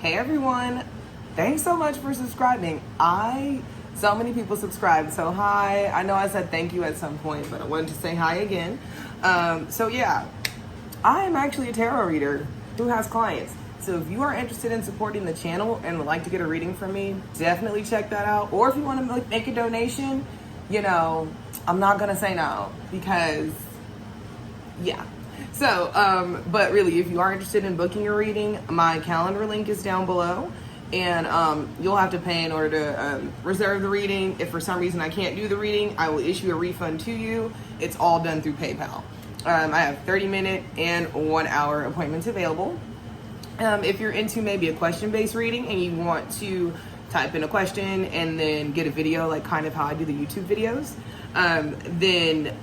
Hey everyone, thanks so much for subscribing. So many people subscribed, so hi. I know I said thank you at some point, but I wanted to say hi again. So yeah, I am actually a tarot reader who has clients. So if you are interested in supporting the channel and would like to get a reading from me, definitely check that out. Or if you want to make a donation, I'm not gonna say no because yeah. So, but really, if you are interested in booking a reading, my calendar link is down below, and you'll have to pay in order to reserve the reading. If for some reason I can't do the reading, I will issue a refund to you. It's all done through PayPal. I have 30-minute and 1 hour appointments available. If you're into maybe a question-based reading and you want to type in a question and then get a video, like kind of how I do the YouTube videos, then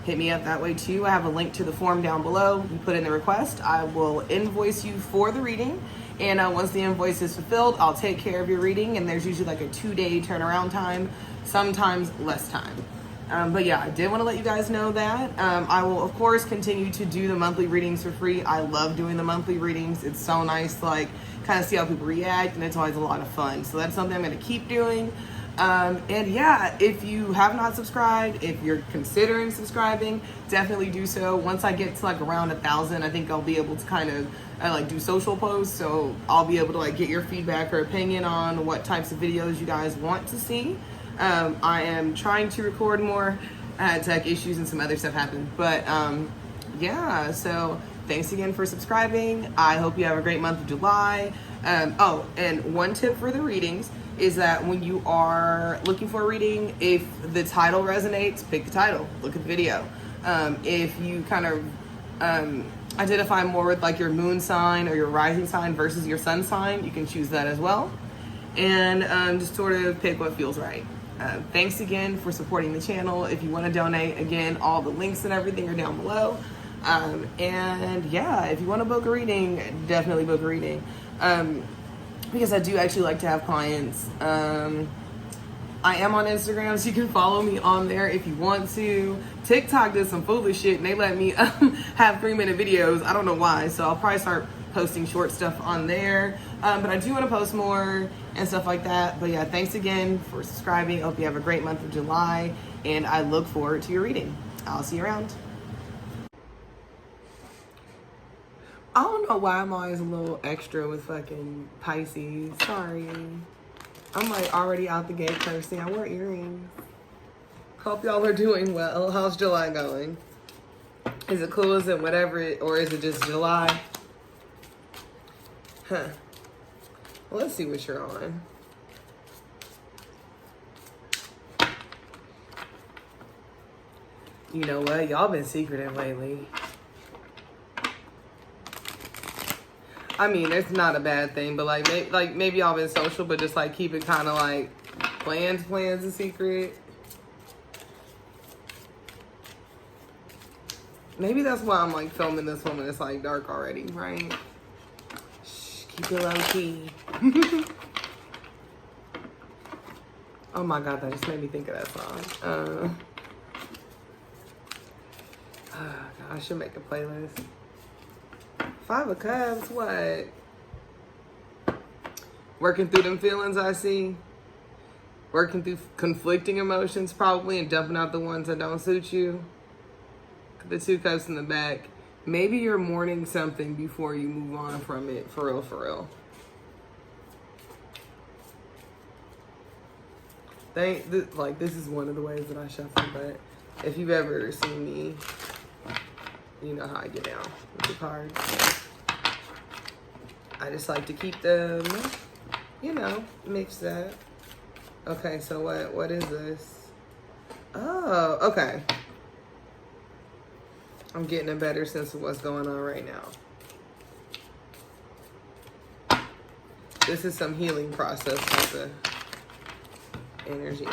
hit me up that way too. I have a link to the form down below. You put in the request. I will invoice you for the reading. And once the invoice is fulfilled, I'll take care of your reading. And there's usually like a 2-day turnaround time, sometimes less time. But yeah, I did want to let you guys know that. I will, of course, continue to do the monthly readings for free. I love doing the monthly readings. It's so nice to kind of see how people react, and it's always a lot of fun. So that's something I'm going to keep doing. And yeah, if you have not subscribed, if you're considering subscribing, definitely do so. Once I get to around 1,000, I think I'll be able to kind of do social posts. So I'll be able to get your feedback or opinion on what types of videos you guys want to see. I am trying to record more. I had tech issues and some other stuff happened, but yeah, so thanks again for subscribing. I hope you have a great month of July. Oh, and one tip for the readings is that when you are looking for a reading, if the title resonates, pick the title, look at the video. If you kind of identify more with your moon sign or your rising sign versus your sun sign, you can choose that as well. And just sort of pick what feels right. Thanks again for supporting the channel. If you want to donate, again, all the links and everything are down below. And yeah, if you want to book a reading, definitely book a reading. Because I do actually like to have clients. I am on Instagram, so you can follow me on there if you want to. TikTok did some foolish shit, and they let me have 3-minute videos. I don't know why, so I'll probably start posting short stuff on there. But I do want to post more and stuff like that. But yeah, thanks again for subscribing. Hope you have a great month of July, and I look forward to your reading. I'll see you around. I don't know why I'm always a little extra with fucking Pisces. Sorry. I'm already out the gate cursing. I wear earrings. Hope y'all are doing well. How's July going? Is it cool? Is it whatever? Or is it just July? Huh. Well, let's see what you're on. You know what? Y'all been secretive lately. I mean, it's not a bad thing, but maybe y'all been social, but just keep it kind of plans a secret. Maybe that's why I'm filming this one when it's dark already, right? Shh, keep it low key. Oh my God, that just made me think of that song. God, I should make a playlist. 5 of Cups, what? Working through them feelings I see. Working through conflicting emotions probably and dumping out the ones that don't suit you. The 2 Cups in the back. Maybe you're mourning something before you move on from it. For real, for real. This is one of the ways that I shuffle, but if you've ever seen me, you know how I get down with the cards. I just like to keep them, mixed up. Okay, so what is this? Oh, okay. I'm getting a better sense of what's going on right now. This is some healing process type of energy.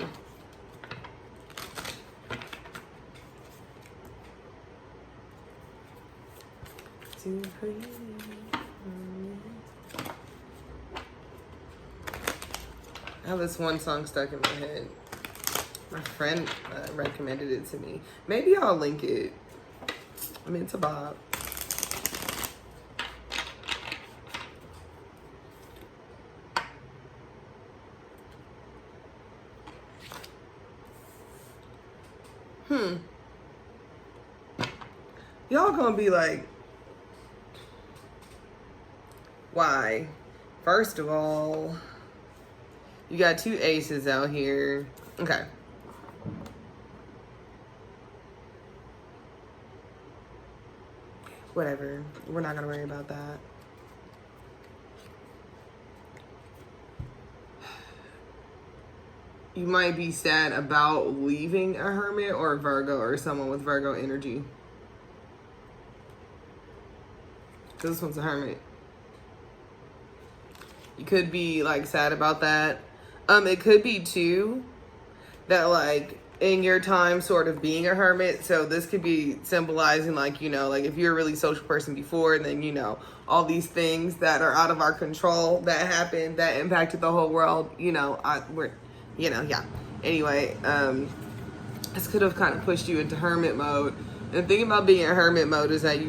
Too pretty. I have this one song stuck in my head. My friend recommended it to me. Maybe I'll link it. I mean, it's a bop. Y'all gonna be like, why? First of all, you got 2 aces out here. Okay. Whatever. We're not gonna worry about that. You might be sad about leaving a hermit or a Virgo or someone with Virgo energy. Because this one's a hermit. You could be like sad about that. It could be too that like in your time sort of being a hermit. So this could be symbolizing like, you know, like if you're a really social person before and then, you know, all these things that are out of our control that happened, that impacted the whole world, you know, yeah. Anyway, this could have kind of pushed you into hermit mode. And the thing about being in hermit mode is that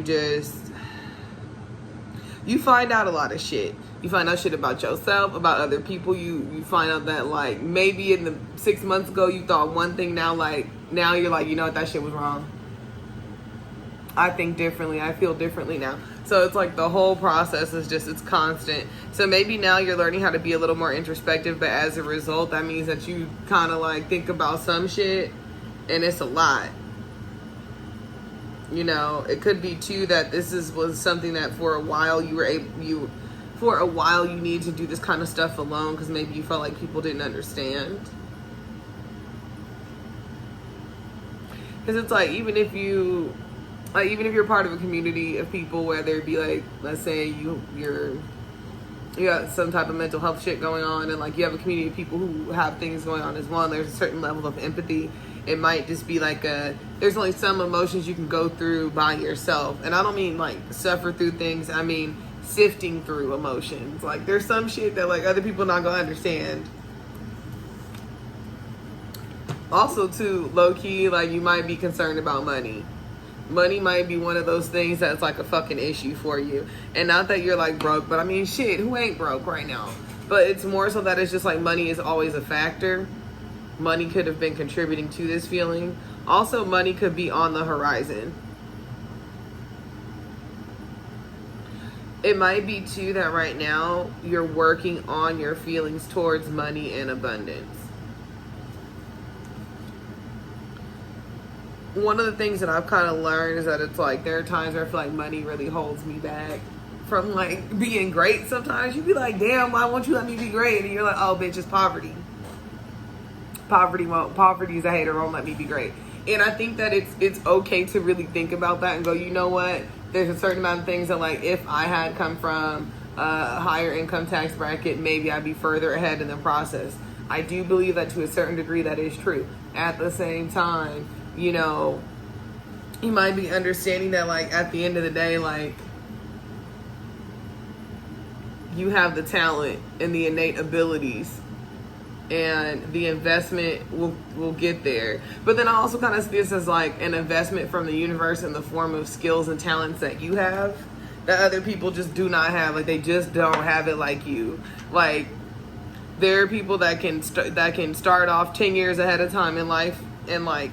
you find out a lot of shit. You find out shit about yourself, about other people. You find out that like maybe in the 6 months ago you thought one thing, now you're like, you know what, that shit was wrong. I think differently. I feel differently now. So it's like the whole process is just, it's constant. So maybe now you're learning how to be a little more introspective, but as a result, that means that you kind of like think about some shit and it's a lot. You know, it could be too that was something that for a while you needed to do this kind of stuff alone because maybe you felt like people didn't understand. Because it's like, even if you're part of a community of people, whether it be like, let's say you got some type of mental health shit going on, and like you have a community of people who have things going on as well, and there's a certain level of empathy. It might just be like there's only some emotions you can go through by yourself. And I don't mean like suffer through things. I mean sifting through emotions. Like there's some shit that like other people not gonna understand. Also too, low key, like you might be concerned about money. Money might be one of those things that's like a fucking issue for you. And not that you're like broke, but I mean shit, who ain't broke right now? But it's more so that it's just like money is always a factor. Money could have been contributing to this feeling. Also, money could be on the horizon. It might be too that right now you're working on your feelings towards money and abundance. One of the things that I've kind of learned is that it's like there are times where I feel like money really holds me back from like being great. Sometimes you be like, damn, why won't you let me be great? And you're like, oh bitch, it's poverty. Poverty is a hater, won't let me be great. And I think that it's okay to really think about that and go, you know what? There's a certain amount of things that like if I had come from a higher income tax bracket, maybe I'd be further ahead in the process. I do believe that to a certain degree that is true. At the same time, you know, you might be understanding that like at the end of the day, like you have the talent and the innate abilities, and the investment will get there. But then I also kind of see this as like an investment from the universe in the form of skills and talents that you have that other people just do not have. Like they just don't have it like you. Like there are people that can start off 10 years ahead of time in life and like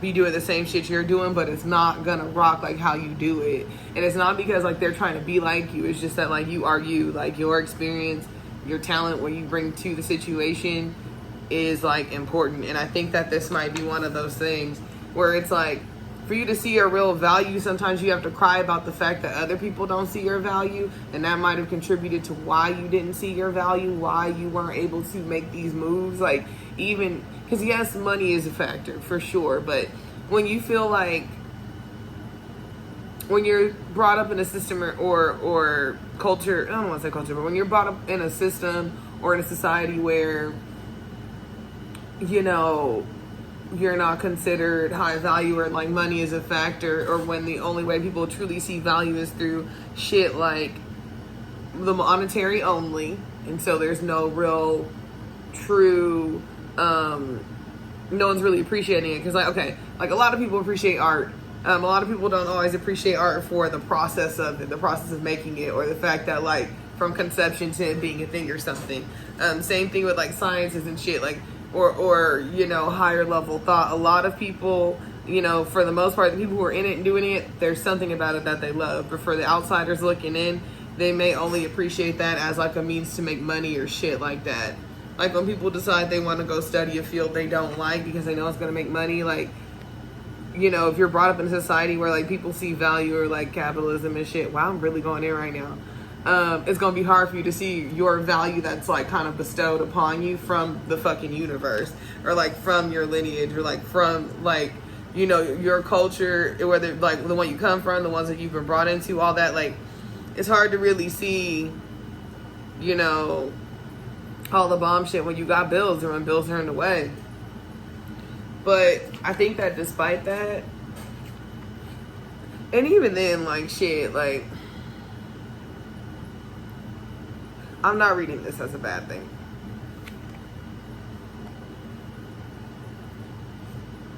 be doing the same shit you're doing, but it's not gonna rock like how you do it. And it's not because like they're trying to be like you. It's just that like you are you. Like your experience, your talent, what you bring to the situation is like important. And I think that this might be one of those things where it's like for you to see your real value, sometimes you have to cry about the fact that other people don't see your value, and that might have contributed to why you didn't see your value, why you weren't able to make these moves. Like even because yes, money is a factor for sure, but when you feel like when you're brought up in a system or culture, I don't want to say culture, but when you're brought up in a system or in a society where, you know, you're not considered high value or like money is a factor, or when the only way people truly see value is through shit like the monetary only, and so there's no real true, no one's really appreciating it. Because like, okay, like a lot of people appreciate art. A lot of people don't always appreciate art for the process of it, the process of making it, or the fact that like from conception to it being a thing or something. Same thing with like sciences and shit, like or you know, higher level thought. A lot of people you know, for the most part, the people who are in it and doing it, there's something about it that they love. But for the outsiders looking in, they may only appreciate that as like a means to make money or shit like that. Like when people decide they want to go study a field they don't like because they know it's going to make money, like, you know, if you're brought up in a society where like people see value or like capitalism and shit, wow, I'm really going in right now. It's going to be hard for you to see your value that's like kind of bestowed upon you from the fucking universe, or like from your lineage, or like from like, you know, your culture, whether like the one you come from, the ones that you've been brought into, all that. Like, it's hard to really see, you know, all the bomb shit when you got bills or when bills are in the way. But I think that despite that, and even then, like, shit, like, I'm not reading this as a bad thing.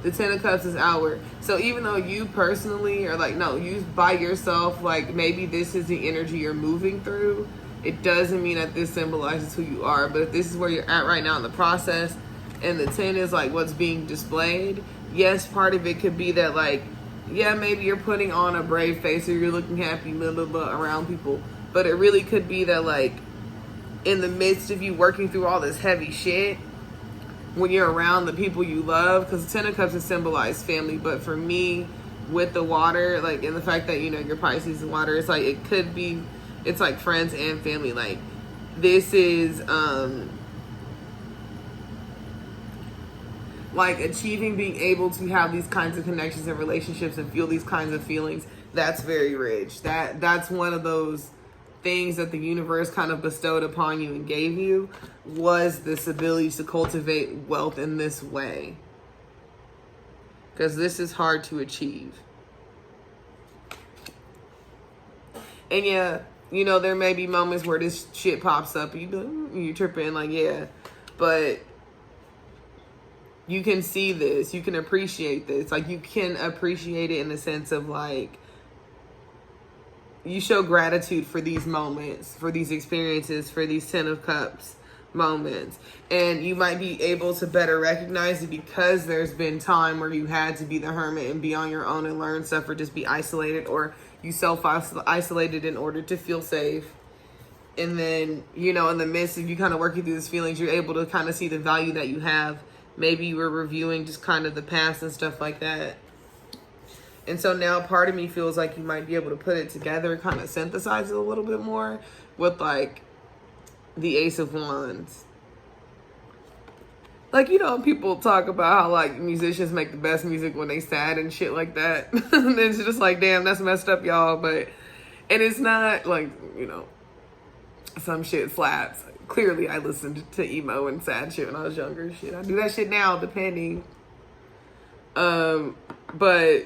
The Ten of Cups is outward. So even though you personally are like, no, you by yourself, like maybe this is the energy you're moving through, it doesn't mean that this symbolizes who you are. But if this is where you're at right now in the process, and the 10 is like what's being displayed, yes, part of it could be that like, yeah, maybe you're putting on a brave face or you're looking happy, blah, blah, blah, around people. But it really could be that like, in the midst of you working through all this heavy shit, when you're around the people you love, because the Ten of Cups is symbolized family, but for me, with the water, like, and the fact that, you know, your Pisces and water, it's like, it could be, it's like friends and family. Like, this is, like, achieving being able to have these kinds of connections and relationships and feel these kinds of feelings. That's very rich. That's one of those things that the universe kind of bestowed upon you and gave you, was this ability to cultivate wealth in this way, because this is hard to achieve. And yeah, you know, there may be moments where this shit pops up and you tripping, like, yeah, but you can see this, you can appreciate this, like, you can appreciate it in the sense of like, you show gratitude for these moments, for these experiences, for these Ten of Cups moments. And you might be able to better recognize it because there's been time where you had to be the hermit and be on your own and learn stuff, or just be isolated, or you self-isolated in order to feel safe. And then, you know, in the midst of you kind of working through these feelings, you're able to kind of see the value that you have. Maybe you were reviewing just kind of the past and stuff like that. And so now part of me feels like you might be able to put it together, kind of synthesize it a little bit more with like the Ace of Wands. Like, you know, people talk about how like musicians make the best music when they sad and shit like that. And it's just like, damn, that's messed up, y'all. But, and it's not like, you know, some shit slaps. Clearly I listened to emo and sad shit when I was younger. Shit, I do that shit now, depending. But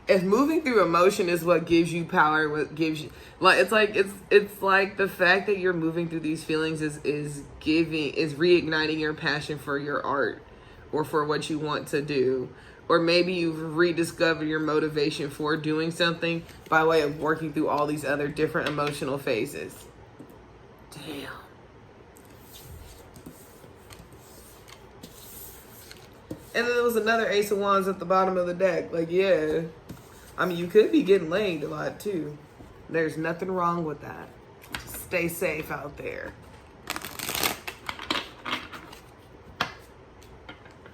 if moving through emotion is what gives you power, what gives you, like, it's like the fact that you're moving through these feelings is reigniting your passion for your art, or for what you want to do, or maybe you've rediscovered your motivation for doing something by way of working through all these other different emotional phases. Damn. And then there was another Ace of Wands at the bottom of the deck. Like, yeah. I mean, you could be getting laid a lot, too. There's nothing wrong with that. Just stay safe out there.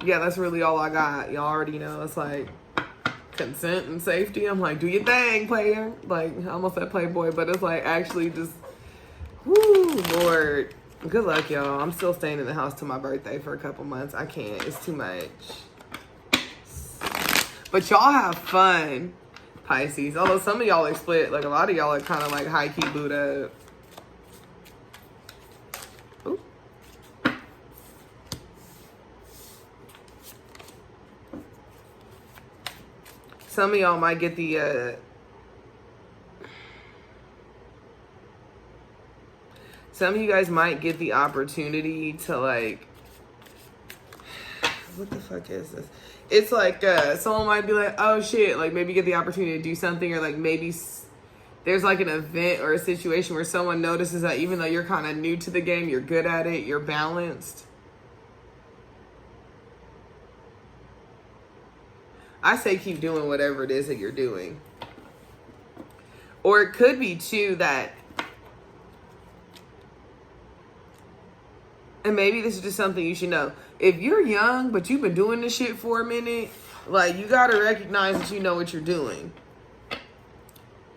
Yeah, that's really all I got. Y'all already know. It's like consent and safety. I'm like, do your thing, player. Like, I almost said playboy, but it's like actually just, whoo, Lord. Good luck, y'all. I'm still staying in the house till my birthday for a couple months. I can't. It's too much. But y'all have fun, Pisces. Although some of y'all are split. Like, a lot of y'all are kind of like high-key booed up. Ooh. Some of y'all might get the, some of you guys might get the opportunity to, like, what the fuck is this? It's like, someone might be like, oh shit, like maybe get the opportunity to do something, or like maybe there's like an event or a situation where someone notices that even though you're kind of new to the game, you're good at it, you're balanced. I say keep doing whatever it is that you're doing. Or it could be too that, and maybe this is just something you should know. If you're young, but you've been doing this shit for a minute, like, you gotta recognize that you know what you're doing.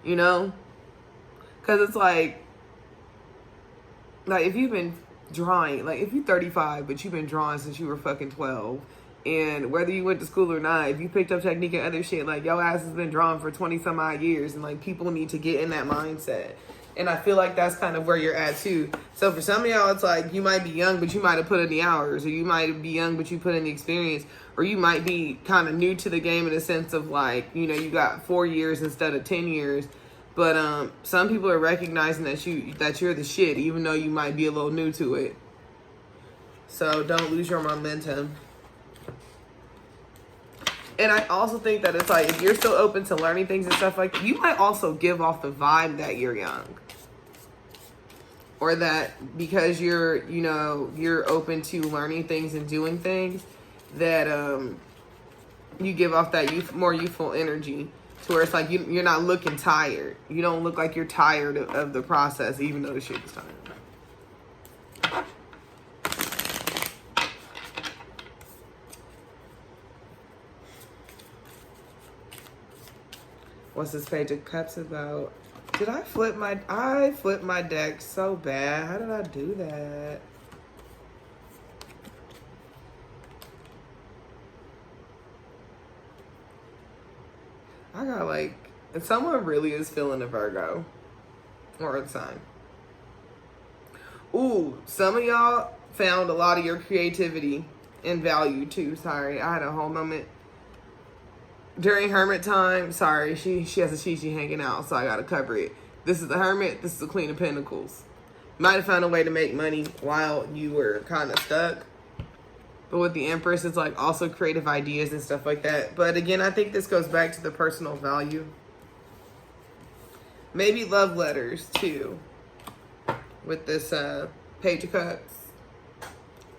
You know? Because it's like if you've been drawing, like, if you're 35, but you've been drawing since you were fucking 12, and whether you went to school or not, if you picked up technique and other shit, like, your ass has been drawing for 20 some odd years, and, like, people need to get in that mindset. And I feel like that's kind of where you're at too. So for some of y'all, it's like you might be young, but you might have put in the hours, or you might be young, but you put in the experience, or you might be kind of new to the game in the sense of, like, you know, you got 4 years instead of 10 years. But some people are recognizing that you're the shit, even though you might be a little new to it. So don't lose your momentum. And I also think that it's like, if you're still open to learning things and stuff like that, you might also give off the vibe that you're young. Or that because you're, you know, you're open to learning things and doing things, that you give off that more youthful energy. To where it's like you're not looking tired. You don't look like you're tired of the process, even though the shit is tired. What's this Page of Cups about? Did I flip my deck so bad. How did I do that? I got, like, if someone really is feeling a Virgo or a sign. Ooh, some of y'all found a lot of your creativity and value too. Sorry, I had a whole moment during Hermit time. Sorry, she has a Shishi hanging out, so I gotta cover it. This is the Hermit. This is the Queen of Pentacles. Might have found a way to make money while you were kind of stuck. But with the Empress, it's like also creative ideas and stuff like that. But again, I think this goes back to the personal value. Maybe love letters too. With this Page of Cups.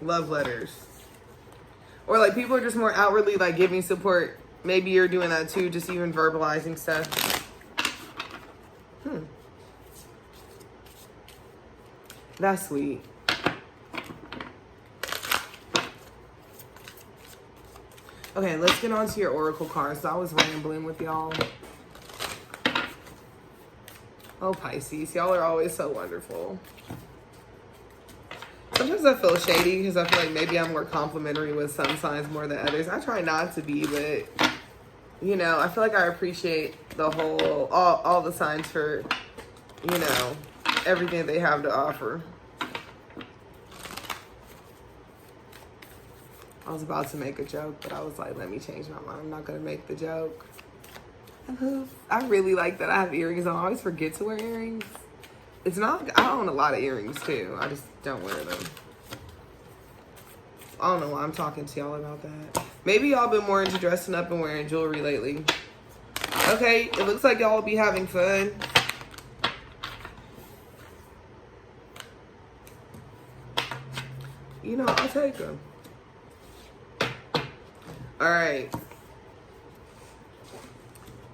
Love letters. Or like people are just more outwardly like giving support. Maybe you're doing that too, just even verbalizing stuff. That's sweet. Okay, let's get on to your oracle cards. I was rambling with y'all. Oh, Pisces. Y'all are always so wonderful. Sometimes I feel shady because I feel like maybe I'm more complimentary with some signs more than others. I try not to be, but, you know, I feel like I appreciate the whole, all the signs for, you know, everything they have to offer. I was about to make a joke, but I was like, let me change my mind. I'm not going to make the joke. I really like that I have earrings on. I always forget to wear earrings. It's not, I own a lot of earrings too. I just don't wear them. I don't know why I'm talking to y'all about that. Maybe y'all been more into dressing up and wearing jewelry lately. Okay, it looks like y'all will be having fun. You know, I'll take them. All right.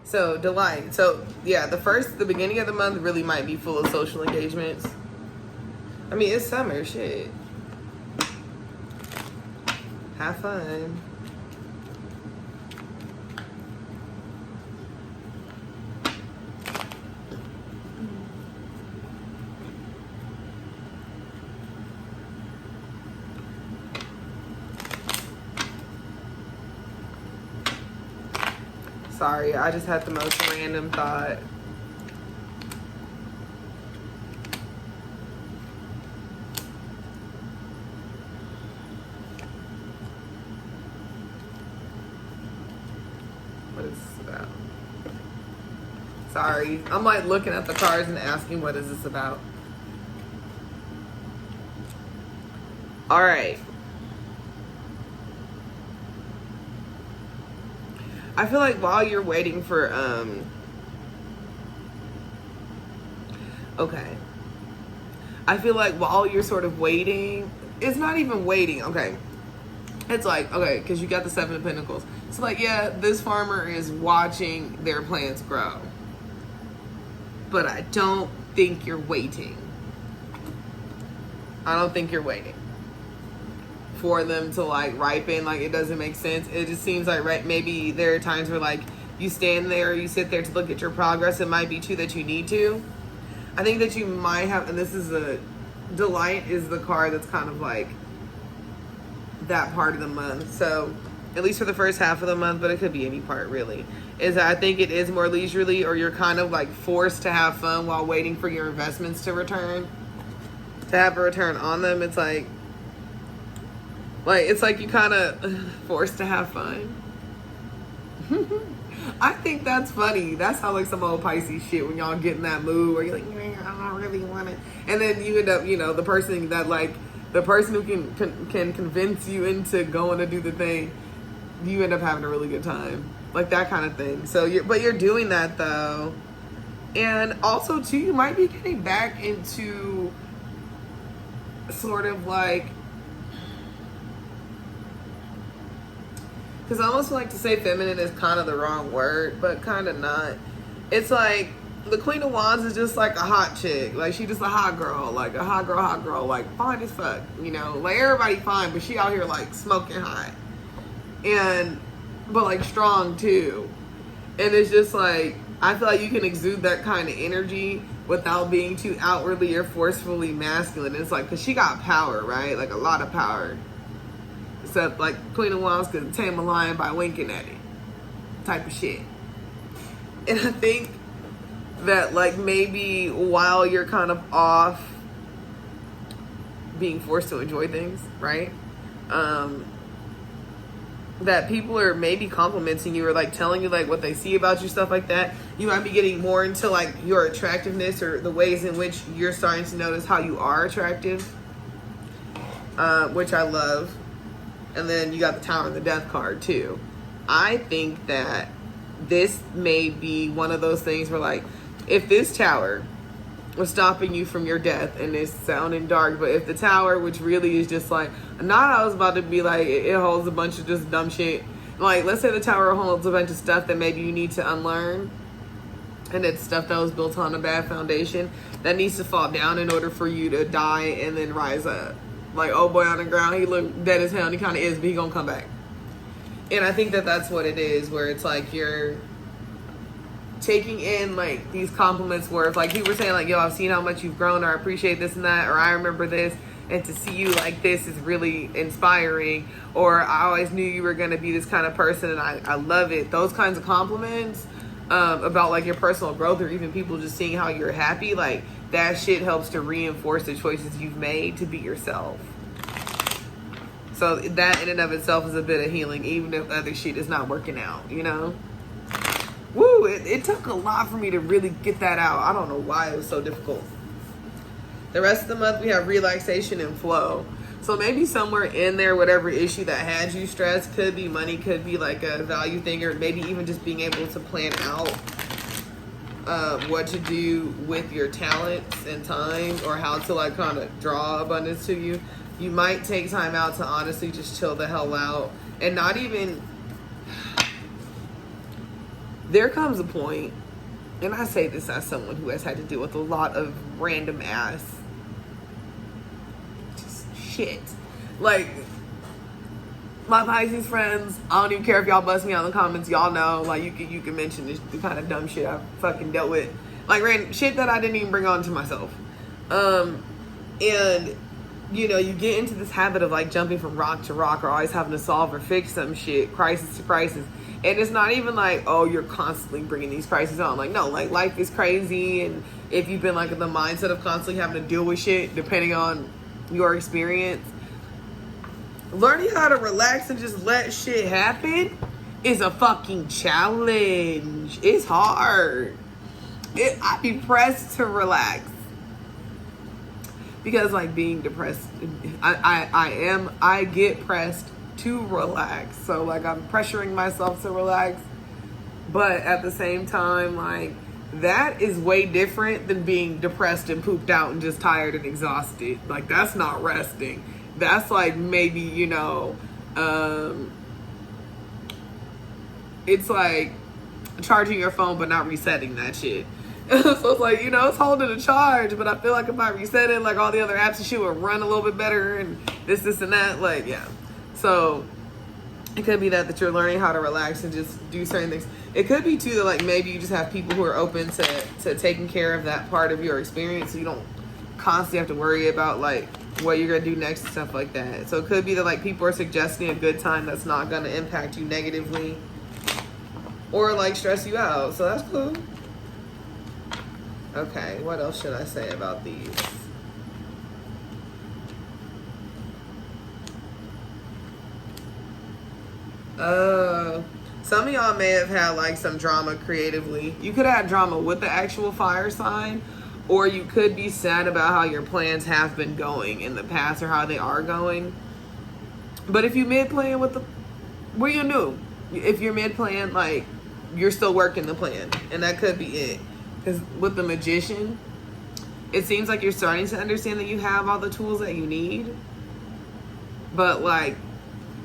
So, delight. So, yeah, the beginning of the month really might be full of social engagements. I mean, it's summer, shit. Have fun. Sorry, I just had the most random thought. What is this about? Sorry, I'm like looking at the cards and asking what is this about. All right. I feel like while you're waiting for, okay. I feel like while you're sort of waiting, it's not even waiting, okay. it's like, okay, because you got the Seven of Pentacles. So like, yeah, this farmer is watching their plants grow. But I don't think you're waiting. I don't think you're waiting for them to like ripen. Like, it doesn't make sense. It just seems like, right, maybe there are times where like you stand there, you sit there to look at your progress. It might be too that you need to. I think that you might have, and this is a Delight is the card that's kind of like that part of the month. So at least for the first half of the month, but it could be any part really, is that I think it is more leisurely, or you're kind of like forced to have fun while waiting for your investments to return, to have a return on them. It's like it's like you kind of forced to have fun. I think that's funny. That's how like some old Pisces shit, when y'all get in that mood where you're like, I don't really want it, and then you end up, you know, the person that like the person who can convince you into going to do the thing, you end up having a really good time, like that kind of thing. So you're doing that though, and also too, you might be getting back into sort of like, because I almost like to say feminine is kind of the wrong word, but kind of not. It's like the Queen of Wands is just like a hot chick. Like, she just a hot girl. Like, a hot girl. Like, fine as fuck. You know? Like, everybody fine, but she out here, like, smoking hot. But, like, strong, too. And it's just, like, I feel like you can exude that kind of energy without being too outwardly or forcefully masculine. It's like, because she got power, right? Like, a lot of power. Except, like, Queen of Wands could tame a lion by winking at it. Type of shit. And I think that, like, maybe while you're kind of off being forced to enjoy things, right? That people are maybe complimenting you or, like, telling you, like, what they see about you, stuff like that. You might be getting more into, like, your attractiveness or the ways in which you're starting to notice how you are attractive, which I love. And then you got the Tower and the Death card too. I think that this may be one of those things where, like, if this tower was stopping you from your death, and it's sounding dark, but if the tower, which really is just like, not I was about to be like, it holds a bunch of just dumb shit. Like, let's say the tower holds a bunch of stuff that maybe you need to unlearn, and it's stuff that was built on a bad foundation that needs to fall down in order for you to die and then rise up. Like, oh boy on the ground, he looked dead as hell, and he kind of is, but he gonna come back. And I think that that's what it is, where it's like you're taking in, like, these compliments where, if, like, people were saying, like, yo, I've seen how much you've grown, or I appreciate this and that, or I remember this, and to see you like this is really inspiring, or I always knew you were gonna be this kind of person, and I love it. Those kinds of compliments about, like, your personal growth, or even people just seeing how you're happy, like, that shit helps to reinforce the choices you've made to be yourself. So that in and of itself is a bit of healing, even if other shit is not working out, you know? Woo, it took a lot for me to really get that out. I don't know why it was so difficult. The rest of the month, we have relaxation and flow. So maybe somewhere in there, whatever issue that had you stressed, could be money, could be like a value thing, or maybe even just being able to plan out what to do with your talents and time, or how to, like, kind of draw abundance to you. You might take time out to honestly just chill the hell out, and not even, there comes a point, and I say this as someone who has had to deal with a lot of random ass just shit. Like, my Pisces friends, I don't even care if y'all bust me out in the comments. Y'all know, like, you can mention the kind of dumb shit I've fucking dealt with. Like, random shit that I didn't even bring on to myself. And, you know, you get into this habit of, like, jumping from rock to rock, or always having to solve or fix some shit, crisis to crisis. And it's not even like, oh, you're constantly bringing these crises on. Like, no, like, life is crazy. And if you've been, like, in the mindset of constantly having to deal with shit, depending on your experience, learning how to relax and just let shit happen is a fucking challenge. It's hard. I'd be pressed to relax. Because, like, being depressed, I get pressed to relax. So, like, I'm pressuring myself to relax. But at the same time, like, that is way different than being depressed and pooped out and just tired and exhausted. Like, that's not resting. That's like maybe, you know, It's like charging your phone but not resetting that shit. So it's like, you know, it's holding a charge, but I feel like if I reset it, like all the other apps and shit would run a little bit better and this and that. Like, yeah. So it could be that you're learning how to relax and just do certain things. It could be too that like maybe you just have people who are open to taking care of that part of your experience, so you don't constantly have to worry about like what you're gonna do next and stuff like that. So it could be that like people are suggesting a good time that's not gonna impact you negatively or like stress you out. So that's cool. Okay, what else should I say about these? Some of y'all may have had like some drama creatively. You could have had drama with the actual fire sign, or you could be sad about how your plans have been going in the past or how they are going. But if you mid-plan with the, what you do? If you're mid-plan, like, you're still working the plan. And that could be it. Because with the Magician, it seems like you're starting to understand that you have all the tools that you need. But, like,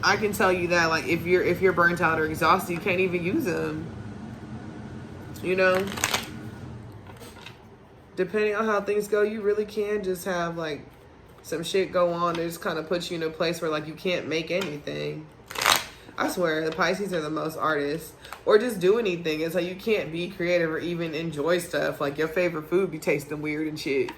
I can tell you that, like, if you're burnt out or exhausted, you can't even use them. You know? Depending on how things go, you really can just have, like, some shit go on that just kind of puts you in a place where, like, you can't make anything. I swear, the Pisces are the most artists. Or just do anything. It's like you can't be creative or even enjoy stuff. Like, your favorite food be tasting weird and shit.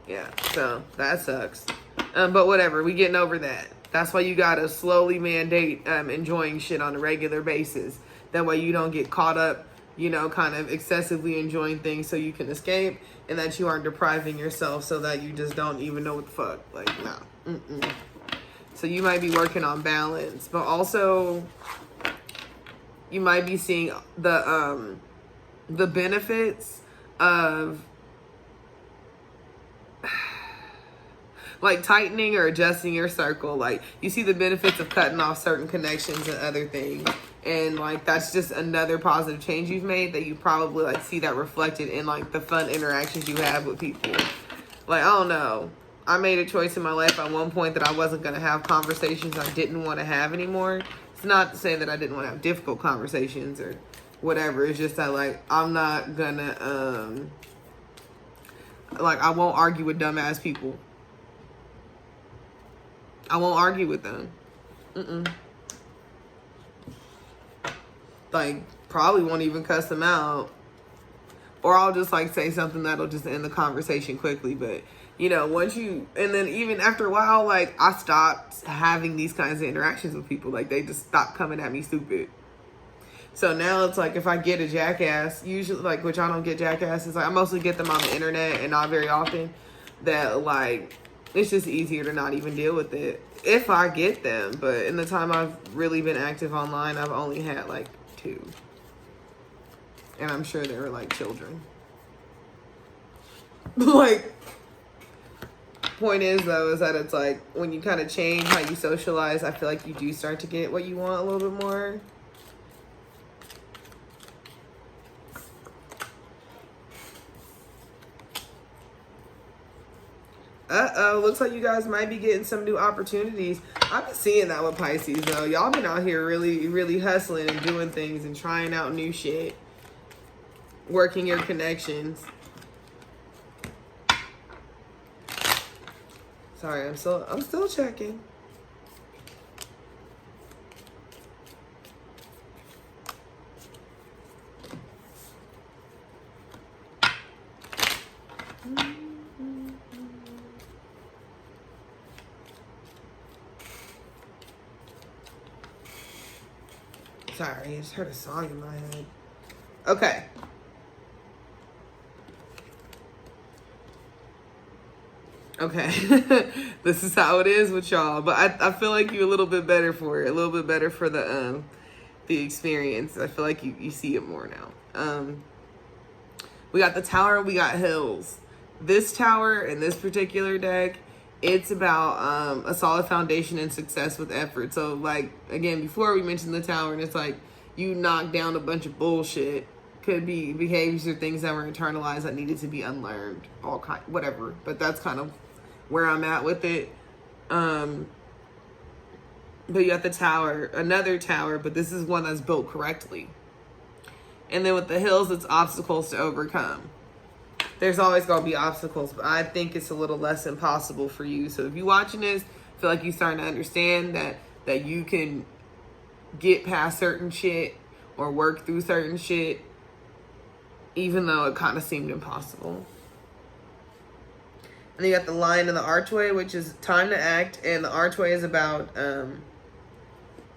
Yeah, so that sucks. But whatever, we getting over that. That's why you gotta slowly mandate enjoying shit on a regular basis. That way you don't get caught up, you know, kind of excessively enjoying things so you can escape, and that you aren't depriving yourself so that you just don't even know what the fuck. Like, no. So you might be working on balance, but also you might be seeing the benefits of like tightening or adjusting your circle. Like, you see the benefits of cutting off certain connections and other things. And like, that's just another positive change you've made that you probably like see that reflected in like the fun interactions you have with people. Like, I don't know. I made a choice in my life at one point that I wasn't going to have conversations I didn't want to have anymore. It's not to say that I didn't want to have difficult conversations or whatever. It's just that like, I'm not gonna, like, I won't argue with dumbass people. I won't argue with them. Like, probably won't even cuss them out. Or I'll just, like, say something that'll just end the conversation quickly. But, you know, once you... And then even after a while, like, I stopped having these kinds of interactions with people. Like, they just stopped coming at me stupid. So now it's like, if I get a jackass, usually, like, which I don't get jackasses. Like, I mostly get them on the internet and not very often. That, like... It's just easier to not even deal with it if I get them. But in the time I've really been active online, I've only had like 2. And I'm sure they were like children. Like, point is though, is that it's like when you kind of change how you socialize, I feel like you do start to get what you want a little bit more. Looks like you guys might be getting some new opportunities. I've been seeing that with Pisces, though. Y'all been out here really, really hustling and doing things and trying out new shit. Working your connections. Sorry, I'm still checking. Sorry, I just heard a song in my head. Okay. Okay. This is how it is with y'all. But I feel like you're a little bit better for it. A little bit better for the experience. I feel like you see it more now. We got the Tower and we got Hills. This Tower in this particular deck, it's about a solid foundation and success with effort. So, like, again, before we mentioned the Tower, and it's like you knock down a bunch of bullshit. Could be behaviors or things that were internalized that needed to be unlearned. All kind, whatever. But that's kind of where I'm at with it. But you got the tower, another tower, but this is one that's built correctly. And then with the hills, it's obstacles to overcome. There's always going to be obstacles, but I think it's a little less impossible for you. So if you're watching this, feel like you're starting to understand that you can get past certain shit or work through certain shit, even though it kind of seemed impossible. And then you got the lion and the archway, which is time to act. And the archway is about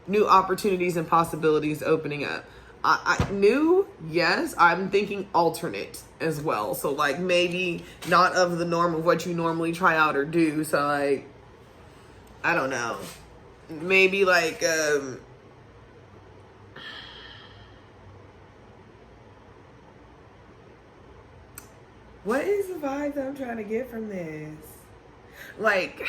new opportunities and possibilities opening up. New, yes. I'm thinking alternate as well. So like maybe not of the norm of what you normally try out or do. So like, I don't know. Maybe like, what is the vibe that I'm trying to get from this? Like,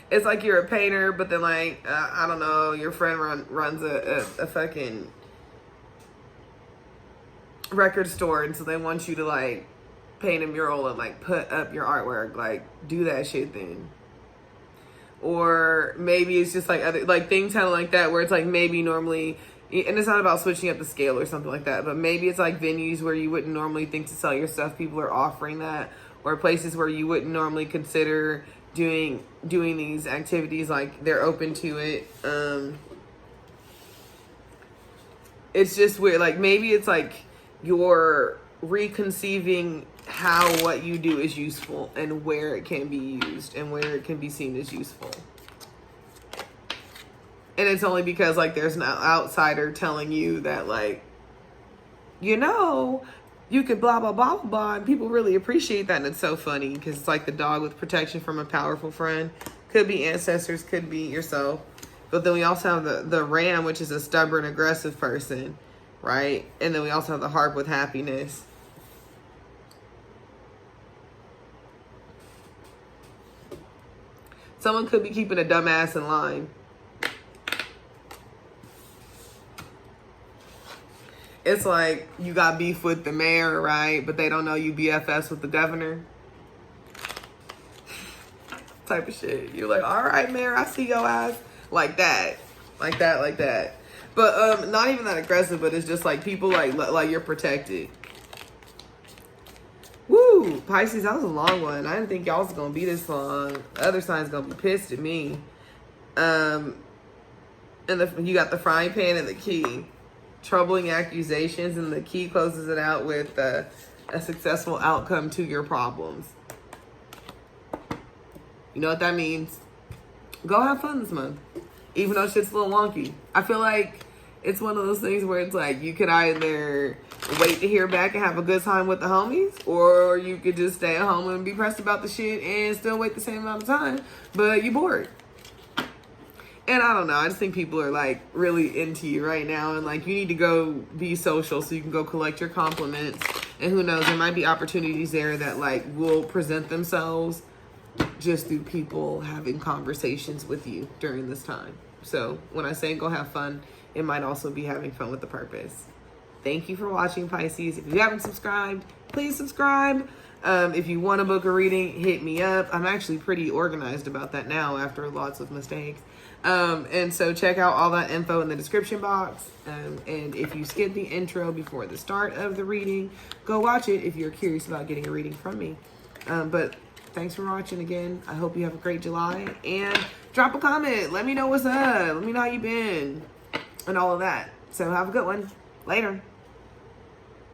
it's like you're a painter, but then like, I don't know, your friend runs a fucking record store, and so they want you to like paint a mural and like put up your artwork. Like, do that shit then. Or maybe it's just like other like things kind of like that where it's like maybe normally, and it's not about switching up the scale or something like that, but maybe it's like venues where you wouldn't normally think to sell your stuff, people are offering that, or places where you wouldn't normally consider doing these activities, like they're open to it. It's just weird. Like maybe it's like you're reconceiving how what you do is useful and where it can be used and where it can be seen as useful. And it's only because like there's an outsider telling you that like, you know, you could blah, blah, blah, blah, blah. And people really appreciate that. And it's so funny because it's like the dog with protection from a powerful friend. Could be ancestors, could be yourself. But then we also have the ram, which is a stubborn, aggressive person, right? And then we also have the harp with happiness. Someone could be keeping a dumbass in line. It's like you got beef with the mayor, right? But they don't know you BFFs with the governor. Type of shit. You're like, all right, mayor, I see your ass. Like that. Like that, like that. But not even that aggressive, but it's just like people like you're protected. Woo! Pisces, that was a long one. I didn't think y'all was going to be this long. The other sign's going to be pissed at me. And you got the frying pan and the key. Troubling accusations, and the key closes it out with a successful outcome to your problems. You know what that means? Go have fun this month. Even though shit's a little wonky. I feel like it's one of those things where it's like you could either wait to hear back and have a good time with the homies, or you could just stay at home and be pressed about the shit and still wait the same amount of time, but you're bored. And I don't know, I just think people are like really into you right now, and like you need to go be social so you can go collect your compliments. And who knows, there might be opportunities there that like will present themselves just through people having conversations with you during this time. So when I say go have fun, it might also be having fun with the purpose. Thank you for watching, Pisces. If you haven't subscribed, please subscribe. If you want to book a reading, hit me up. I'm actually pretty organized about that now after lots of mistakes. And so check out all that info in the description box. And if you skip the intro before the start of the reading, go watch it if you're curious about getting a reading from me. But thanks for watching again. I hope you have a great July, and drop a comment. Let me know what's up. Let me know how you been and all of that. So have a good one. Later.